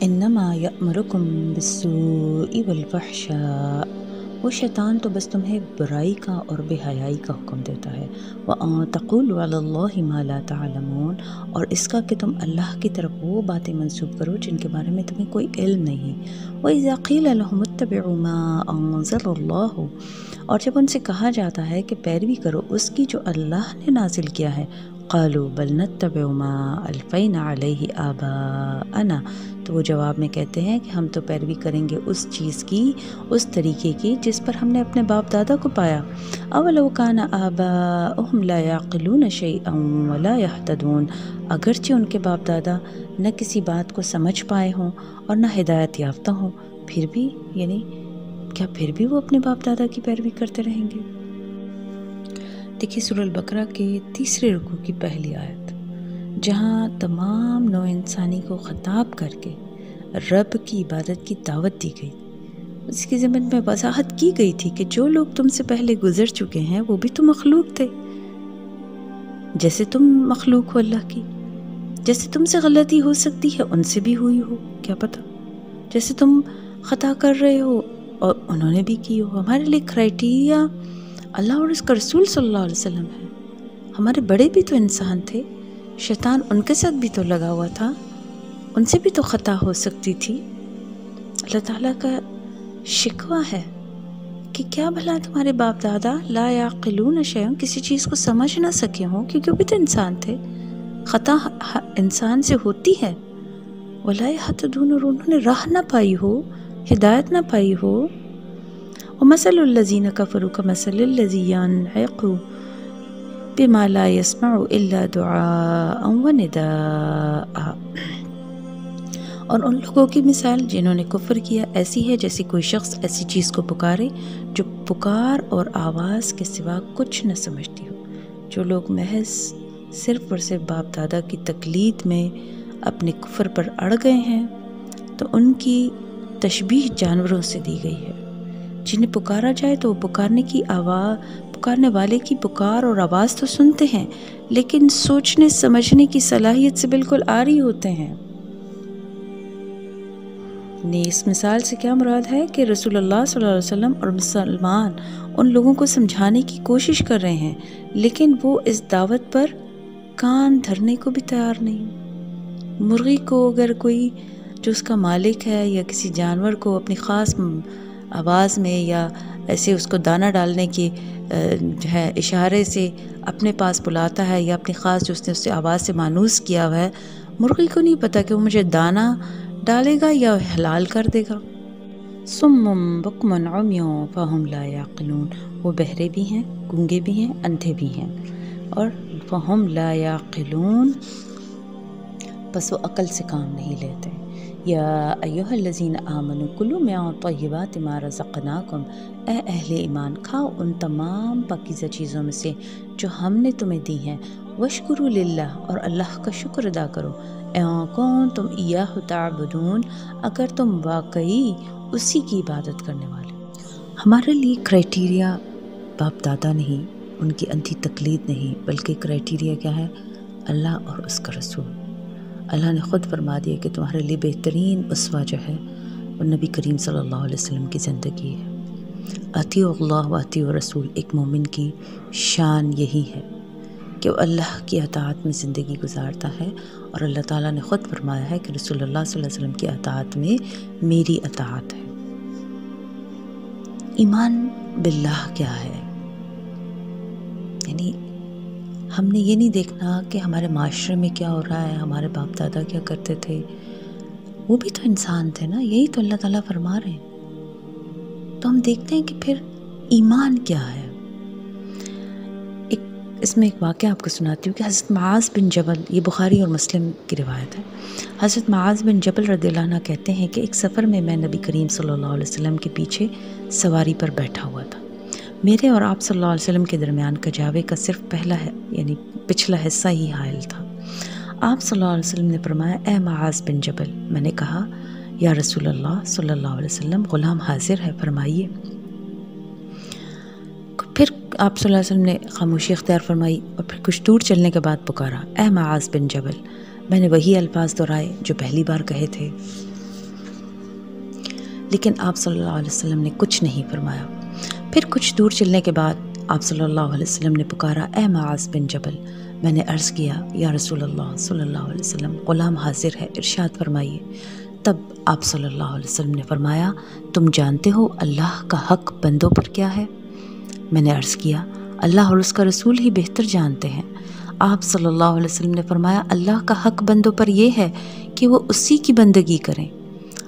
انما یأمرکم بالسوء والفحشاء، وہ شیطان تو بس تمہیں برائی کا اور بے حیائی کا حکم دیتا ہے، وَأَن تَقُولُوا عَلَى اللَّهِ مَا لَا تَعْلَمُونَ، اور اس کا کہ تم اللہ کی طرف وہ باتیں منسوب کرو جن کے بارے میں تمہیں کوئی علم نہیں۔ وَإِذَا قِيلَ لَهُمُ اتَّبِعُوا مَا أَنزَلَ اللَّهُ، اور جب ان سے کہا جاتا ہے کہ پیروی کرو اس کی جو اللہ نے نازل کیا ہے، قَالُوا بَلْ نَتَّبِعُ مَا أَلْفَيْنَا عَلَيْهِ آبَاءَنَا، تو وہ جواب میں کہتے ہیں کہ ہم تو پیروی کریں گے اس چیز کی، اس طریقے کی جس پر ہم نے اپنے باپ دادا کو پایا۔ اولو کان آباؤہم لا یعقلون شیئا ولا یہتدون، اگرچہ ان کے باپ دادا نہ کسی بات کو سمجھ پائے ہوں اور نہ ہدایت یافتہ ہوں، پھر بھی کیا پھر بھی وہ اپنے باپ دادا کی پیروی کرتے رہیں گے؟ دیکھیے سورہ البقرہ کے تیسرے رکوع کی پہلی آیت، جہاں تمام نوع انسانی کو خطاب کر کے رب کی عبادت کی دعوت دی گئی، اس کی ضمن میں وضاحت کی گئی تھی کہ جو لوگ تم سے پہلے گزر چکے ہیں وہ بھی تو مخلوق تھے، جیسے تم مخلوق ہو اللہ کی، جیسے تم سے غلطی ہو سکتی ہے ان سے بھی ہوئی ہو، کیا پتہ، جیسے تم خطا کر رہے ہو اور انہوں نے بھی کی ہو۔ ہمارے لیے کرائٹیریا اللہ اور اس کا رسول صلی اللہ علیہ وسلم ہے۔ ہمارے بڑے بھی تو انسان تھے، شیطان ان کے ساتھ بھی تو لگا ہوا تھا، ان سے بھی تو خطا ہو سکتی تھی۔ اللہ تعالیٰ کا شکوہ ہے کہ کیا بھلا تمہارے باپ دادا لا یعقلون شیئا، کسی چیز کو سمجھ نہ سکے ہوں، کیونکہ وہ بھی تو انسان تھے، خطا انسان سے ہوتی ہے، ولا یہتدون، اور انہوں نے راہ نہ پائی ہو، ہدایت نہ پائی ہو۔ ومثل الذین کفروا کمثل الذی ینعق بما لا يسمع الا دعاء ونداء، اور ان لوگوں کی مثال جنہوں نے کفر کیا ایسی ہے جیسے کوئی شخص ایسی چیز کو پکارے جو پکار اور آواز کے سوا کچھ نہ سمجھتی ہو۔ جو لوگ محض صرف اور صرف باپ دادا کی تقلید میں اپنے کفر پر اڑ گئے ہیں تو ان کی تشبیہ جانوروں سے دی گئی ہے، جنہیں پکارا جائے تو وہ پکارنے والے کی پکار اور آواز تو سنتے ہیں لیکن سوچنے سمجھنے کی صلاحیت سے بالکل عاری ہوتے ہیں۔ اس مثال سے کیا مراد ہے کہ رسول اللہ صلی اللہ علیہ وسلم اور مسلمان ان لوگوں کو سمجھانے کی کوشش کر رہے ہیں لیکن وہ اس دعوت پر کان دھرنے کو بھی تیار نہیں۔ مرغی کو اگر کوئی جو اس کا مالک ہے یا کسی جانور کو اپنی خاص آواز میں یا ایسے اس کو دانہ ڈالنے کی جو ہے اشارے سے اپنے پاس بلاتا ہے یا اپنی خاص جو اس نے اس سے آواز سے مانوس کیا ہوا ہے، مرغی کو نہیں پتہ کہ وہ مجھے دانہ ڈالے گا یا حلال کر دے گا۔ صم بکم عمی فہم لا یعقلون، وہ بہرے بھی ہیں، گونگے بھی ہیں، اندھے بھی ہیں، اور فہم لا یعقلون، بس وہ عقل سے کام نہیں لیتے۔ یا ایھا الذین آمنوا کلوا من طیبات ما رزقناکم، اے اہل ایمان کھاؤ ان تمام پاکیزہ چیزوں میں سے جو ہم نے تمہیں دی ہیں، واشکروا للہ، اور اللہ کا شکر ادا کرو، ان کنتم ایاہ تعبدون، اگر تم واقعی اسی کی عبادت کرنے والے۔ ہمارے لیے کرائٹیریا باپ دادا نہیں، ان کی اندھی تقلید نہیں، بلکہ کرائٹیریا کیا ہے؟ اللہ اور اس کا رسول۔ اللہ نے خود فرما دیا کہ تمہارے لیے بہترین اسوہ جو ہے وہ نبی کریم صلی اللہ علیہ وسلم کی زندگی ہے۔ اطیعوا اللہ و اطیعوا رسول، ایک مومن کی شان یہی ہے کہ وہ اللہ کی اطاعت میں زندگی گزارتا ہے، اور اللہ تعالیٰ نے خود فرمایا ہے کہ رسول اللہ صلی اللہ علیہ وسلم کی اطاعت میں میری اطاعت ہے۔ ایمان باللہ کیا ہے؟ یعنی ہم نے یہ نہیں دیکھنا کہ ہمارے معاشرے میں کیا ہو رہا ہے، ہمارے باپ دادا کیا کرتے تھے، وہ بھی تو انسان تھے نا، یہی تو اللہ تعالیٰ فرما رہے ہیں۔ تو ہم دیکھتے ہیں کہ پھر ایمان کیا ہے۔ اس میں ایک واقعہ آپ کو سناتی ہوں کہ حضرت معاذ بن جبل، یہ بخاری اور مسلم کی روایت ہے، حضرت معاذ بن جبل رضی اللہ عنہ کہتے ہیں کہ ایک سفر میں نبی کریم صلی اللہ علیہ وسلم کے پیچھے سواری پر بیٹھا ہوا تھا۔ میرے اور آپ صلی اللہ علیہ وسلم کے درمیان کجاوے کا صرف پچھلا حصہ ہی حائل تھا۔ آپ صلی اللہ علیہ وسلم نے فرمایا، اے معاذ بن جبل۔ میں نے کہا، یا رسول اللہ صلی اللہ علیہ وسلم، غلام حاضر ہے، فرمائیے۔ پھر آپ صلی اللہ علیہ وسلم نے خاموشی اختیار فرمائی اور پھر کچھ دور چلنے کے بعد پکارا، اے معاذ بن جبل۔ میں نے وہی الفاظ دہرائے جو پہلی بار کہے تھے، لیکن آپ صلی اللہ علیہ وسلم نے کچھ نہیں فرمایا۔ پھر کچھ دور چلنے کے بعد آپ صلی اللہ علیہ وسلم نے پکارا، اے معاذ بن جبل۔ میں نے عرض کیا، یا رسول اللہ صلی اللہ علیہ وسلم، غلام حاضر ہے، ارشاد فرمائیے۔ تب آپ صلی اللہ علیہ وسلم نے فرمایا، تم جانتے ہو اللہ کا حق بندوں پر کیا ہے؟ میں نے عرض کیا، اللہ اور اس کا رسول ہی بہتر جانتے ہیں۔ آپ صلی اللہ علیہ وسلم نے فرمایا، اللہ کا حق بندوں پر یہ ہے کہ وہ اسی کی بندگی کریں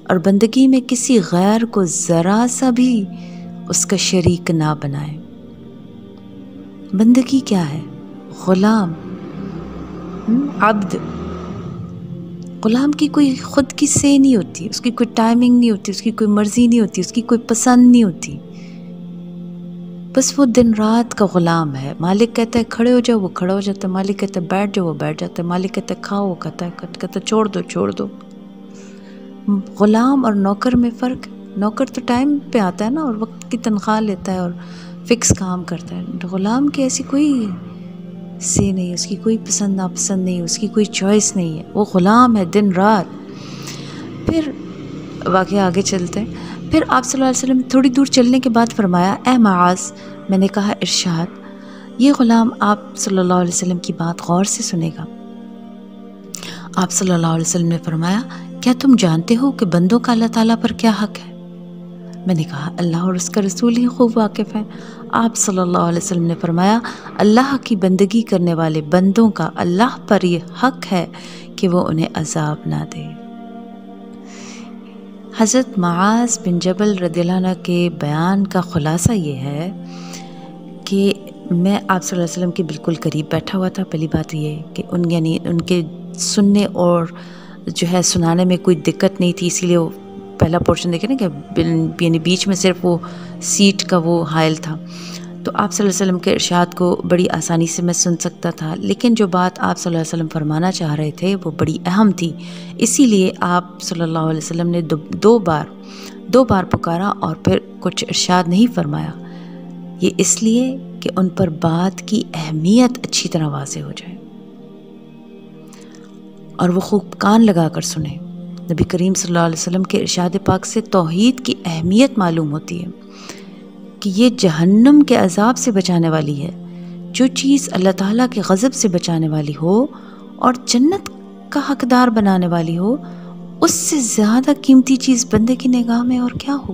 اور بندگی میں کسی غیر کو ذرا سا بھی اس کا شریک نہ بنائیں۔ بندگی کیا ہے؟ غلام، عبد۔ غلام کی کوئی خود کی سے نہیں ہوتی، اس کی کوئی ٹائمنگ نہیں ہوتی، اس کی کوئی مرضی نہیں ہوتی، اس کی کوئی پسند نہیں ہوتی، بس وہ دن رات کا غلام ہے۔ مالک کہتا ہے کھڑے ہو جاؤ، وہ کھڑا ہو جاتا ہے، مالک کہتا ہے بیٹھ جاؤ، وہ بیٹھ جاتا ہے، مالک کہتا ہے کھاؤ، وہ کہتا ہے چھوڑ دو چھوڑ دو۔ غلام اور نوکر میں فرق، نوکر تو ٹائم پہ آتا ہے نا اور وقت کی تنخواہ لیتا ہے اور فکس کام کرتا ہے۔ غلام کی ایسی کوئی سے نہیں، اس کی کوئی پسند ناپسند نہیں، اس کی کوئی چوائس نہیں ہے، وہ غلام ہے دن رات۔ پھر واقعہ آگے چلتے ہیں۔ پھر آپ صلی اللہ علیہ وسلم تھوڑی دور چلنے کے بعد فرمایا، اے معاذ۔ میں نے کہا، ارشاد۔ یہ غلام آپ صلی اللہ علیہ وسلم کی بات غور سے سنے گا۔ آپ صلی اللہ علیہ وسلم نے فرمایا، کیا تم جانتے ہو کہ بندوں کا اللہ تعالیٰ پر کیا حق ہے؟ میں نے کہا، اللہ اور اس کا رسول ہی خوب واقف ہیں۔ آپ صلی اللہ علیہ وسلم نے فرمایا، اللہ کی بندگی کرنے والے بندوں کا اللہ پر یہ حق ہے کہ وہ انہیں عذاب نہ دے۔ حضرت معاذ بن جبل رضی اللہ عنہ کے بیان کا خلاصہ یہ ہے کہ میں آپ صلی اللہ علیہ وسلم کے بالکل قریب بیٹھا ہوا تھا۔ پہلی بات یہ کہ ان کے سننے اور جو ہے سنانے میں کوئی دقت نہیں تھی، اسی لیے وہ پہلا پورشن دیکھیں نا کہ یعنی بیچ میں صرف وہ سیٹ کا وہ حائل تھا، تو آپ صلی اللہ علیہ وسلم کے ارشاد کو بڑی آسانی سے میں سن سکتا تھا، لیکن جو بات آپ صلی اللہ علیہ وسلم فرمانا چاہ رہے تھے وہ بڑی اہم تھی، اسی لیے آپ صلی اللہ علیہ وسلم نے دو بار پکارا اور پھر کچھ ارشاد نہیں فرمایا۔ یہ اس لیے کہ ان پر بات کی اہمیت اچھی طرح واضح ہو جائے اور وہ خوب کان لگا کر سنیں۔ نبی کریم صلی اللہ علیہ وسلم کے ارشاد پاک سے توحید کی اہمیت معلوم ہوتی ہے کہ یہ جہنم کے عذاب سے بچانے والی ہے۔ جو چیز اللہ تعالیٰ کے غضب سے بچانے والی ہو اور جنت کا حقدار بنانے والی ہو، اس سے زیادہ قیمتی چیز بندے کی نگاہ میں اور کیا ہو؟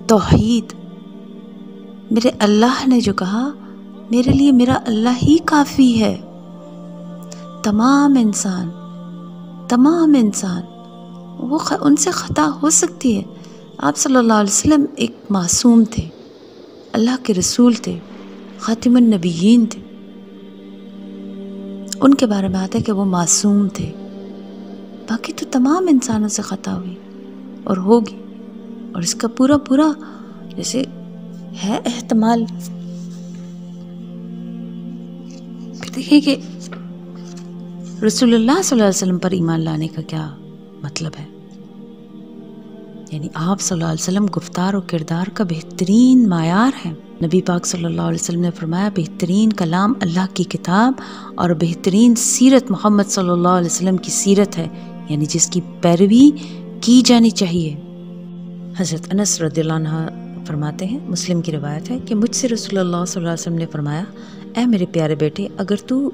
توحید۔ میرے اللہ نے جو کہا، میرے لیے میرا اللہ ہی کافی ہے۔ تمام انسان وہ ان سے خطا ہو سکتی ہے۔ آپ صلی اللہ علیہ وسلم ایک معصوم تھے، اللہ کے رسول تھے، خاتم النبیین تھے، ان کے بارے میں آتا ہے کہ وہ معصوم تھے۔ باقی تو تمام انسانوں سے خطا ہوئی اور ہوگی، اور اس کا پورا جیسے ہے احتمال۔ پھر دیکھیں کہ رسول اللہ صلی اللہ علیہ وسلم پر ایمان لانے کا کیا مطلب ہے، یعنی آپ صلی اللہ علیہ وسلم گفتار و کردار کا بہترین معیار ہے۔ نبی پاک صلی اللہ علیہ وسلم نے فرمایا، بہترین کلام اللہ کی کتاب اور بہترین سیرت محمد صلی اللہ علیہ وسلم کی سیرت ہے، یعنی جس کی پیروی کی جانی چاہیے۔ حضرت انس رضی اللہ عنہ فرماتے ہیں، مسلم کی روایت ہے کہ مجھ سے رسول اللہ صلی اللہ علیہ وسلم نے فرمایا، اے میرے پیارے بیٹے، اگر تو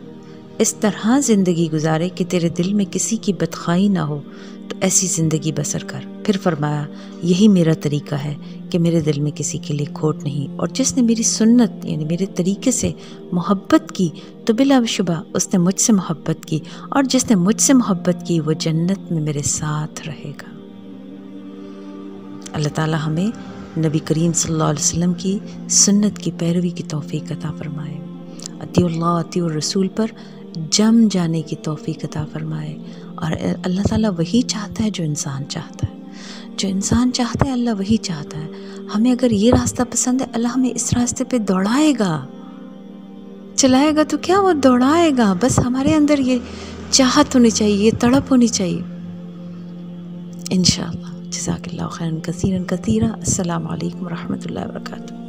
اس طرح زندگی گزارے کہ تیرے دل میں کسی کی بدخواہی نہ ہو تو ایسی زندگی بسر کر۔ پھر فرمایا، یہی میرا طریقہ ہے کہ میرے دل میں کسی کے لیے کھوٹ نہیں، اور جس نے میری سنت یعنی میرے طریقے سے محبت کی تو بلا شبہ اس نے مجھ سے محبت کی، اور جس نے مجھ سے محبت کی وہ جنت میں میرے ساتھ رہے گا۔ اللہ تعالی ہمیں نبی کریم صلی اللہ علیہ وسلم کی سنت کی پیروی کی توفیق عطا فرمائے، اطیعوا اللہ اطیعوا الرسول پر جم جانے کی توفیق عطا فرمائے۔ اور اللہ تعالیٰ وہی چاہتا ہے جو انسان چاہتا ہے، جو انسان چاہتا ہے اللہ وہی چاہتا ہے۔ ہمیں اگر یہ راستہ پسند ہے، اللہ ہمیں اس راستے پہ دوڑائے گا، چلائے گا، تو کیا وہ دوڑائے گا، بس ہمارے اندر یہ چاہت ہونی چاہیے، یہ تڑپ ہونی چاہیے، انشاءاللہ۔ جزاک اللہ خیرا کثیرا کثیرا۔ السلام علیکم ورحمۃ اللہ وبرکاتہ۔